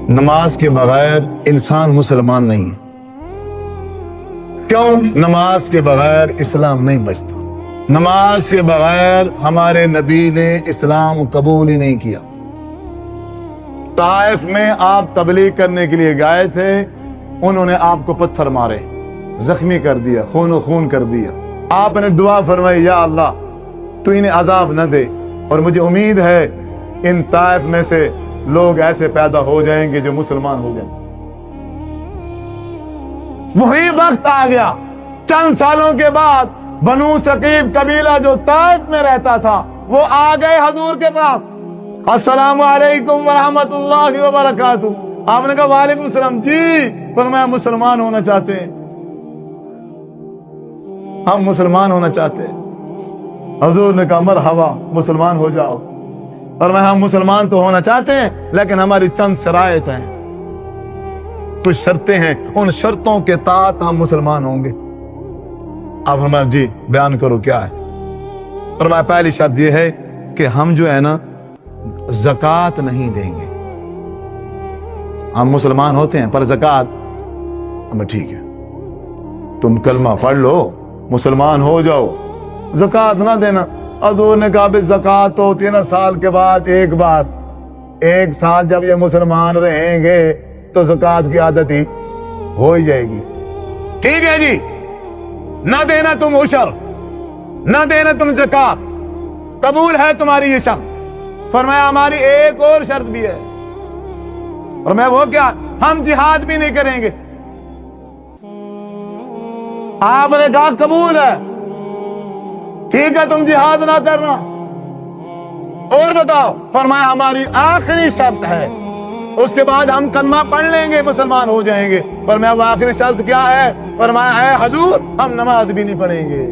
نماز کے بغیر انسان مسلمان نہیں ہے۔ کیوں؟ نماز کے بغیر اسلام نہیں بچتا، نماز کے بغیر ہمارے نبی نے اسلام قبول ہی نہیں کیا۔ طائف میں آپ تبلیغ کرنے کے لیے گئے تھے، انہوں نے آپ کو پتھر مارے، زخمی کر دیا، خون و خون کر دیا۔ آپ نے دعا فرمائی، یا اللہ تو انہیں عذاب نہ دے، اور مجھے امید ہے ان طائف میں سے لوگ ایسے پیدا ہو جائیں گے جو مسلمان ہو جائیں۔ وہی وقت آ گیا، چند سالوں کے بعد بنو ثقیف قبیلہ جو طائف میں رہتا تھا وہ آ گئے حضور کے پاس، السلام علیکم ورحمۃ اللہ وبرکاتہ۔ آپ نے کہا وعلیکم السلام، جی فرمایا مسلمان ہونا چاہتے ہیں، ہم مسلمان ہونا چاہتے ہیں۔ حضور نے کہا مرحبا، مسلمان ہو جاؤ۔ فرمایا ہم مسلمان تو ہونا چاہتے ہیں لیکن ہماری چند شرائط ہیں، کچھ شرطیں ہیں، ان شرطوں کے تحت ہم مسلمان ہوں گے۔ آپ فرمایا جی بیان کرو کیا ہے۔ فرمایا پہلی شرط یہ ہے کہ ہم جو ہے نا زکوٰۃ نہیں دیں گے، ہم مسلمان ہوتے ہیں پر زکوٰۃ ہمیں ٹھیک ہے، تم کلمہ پڑھ لو مسلمان ہو جاؤ، زکوٰۃ نہ دینا۔ حضور نے کہا زکوٰۃ ہوتی ہے نا سال کے بعد ایک بار، ایک سال جب یہ مسلمان رہیں گے تو زکوٰۃ کی عادت ہی ہو ہی جائے گی۔ ٹھیک ہے جی، نہ دینا تم عشر، نہ دینا تم زکوٰۃ، قبول ہے تمہاری یہ شرط۔ فرمایا ہماری ایک اور شرط بھی ہے۔ فرمایا وہ کیا؟ ہم جہاد بھی نہیں کریں گے۔ آپ نے کہا قبول ہے، ٹھیک ہے تم جہاد نہ کرنا، اور بتاؤ؟ فرمایا ہماری آخری شرط ہے، اس کے بعد ہم کلمہ پڑھ لیں گے مسلمان ہو جائیں گے۔ فرمایا وہ آخری شرط کیا ہے؟ فرمایا اے حضور ہم نماز بھی نہیں پڑھیں گے،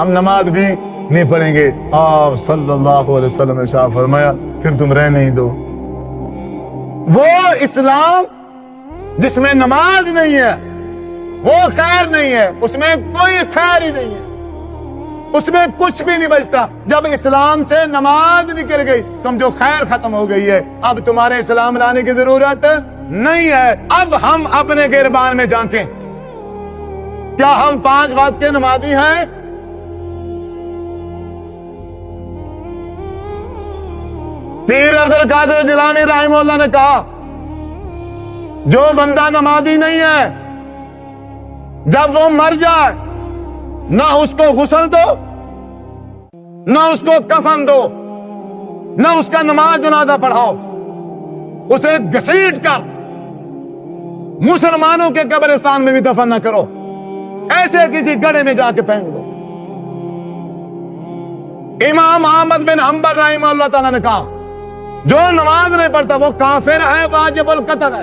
ہم نماز بھی نہیں پڑھیں گے۔ آپ صلی اللہ علیہ وسلم نے شاہ فرمایا پھر تم رہنے ہی دو۔ وہ اسلام جس میں نماز نہیں ہے وہ خیر نہیں ہے، اس میں کوئی خیر ہی نہیں ہے، اس میں کچھ بھی نہیں بچتا۔ جب اسلام سے نماز نکل گئی سمجھو خیر ختم ہو گئی ہے، اب تمہارے اسلام لانے کی ضرورت نہیں ہے۔ اب ہم اپنے گربان میں جھانکیں، کیا ہم 5 وقت کے نمازی ہیں؟ پیر عبد القادر جیلانی رحمہ اللہ نے کہا جو بندہ نمازی نہیں ہے جب وہ مر جائے نہ اس کو غسل دو، نہ اس کو کفن دو، نہ اس کا نماز جنازہ پڑھاؤ، اسے گھسیٹ کر مسلمانوں کے قبرستان میں بھی دفن نہ کرو، ایسے کسی گڑھے میں جا کے پھینک دو۔ امام احمد بن حنبل رحمہ اللہ تعالیٰ نے کہا جو نماز نہیں پڑھتا وہ کافر ہے، واجب القتل ہے۔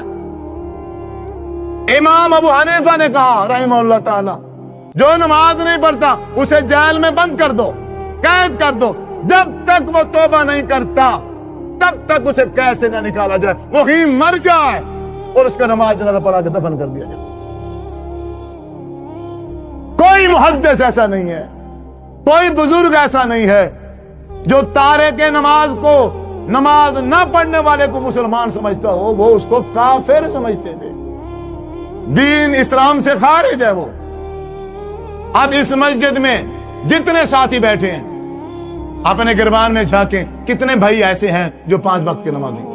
امام ابو حنیفہ نے کہا رحمہ اللہ تعالی جو نماز نہیں پڑھتا اسے جیل میں بند کر دو، قید کر دو، جب تک وہ توبہ نہیں کرتا تب تک اسے کیسے نہ نکالا جائے، وہی مر جائے اور اس کا نماز جنازہ پڑھا کے دفن کر دیا جائے۔ کوئی محدث ایسا نہیں ہے، کوئی بزرگ ایسا نہیں ہے جو تارک نماز کو، نماز نہ پڑھنے والے کو مسلمان سمجھتا ہو، وہ اس کو کافر سمجھتے تھے، دین اسلام سے خارج ہے وہ۔ اب اس مسجد میں جتنے ساتھی بیٹھے ہیں اپنے گربان میں جھانکیں، کتنے بھائی ایسے ہیں جو 5 وقت کی نماز نہیں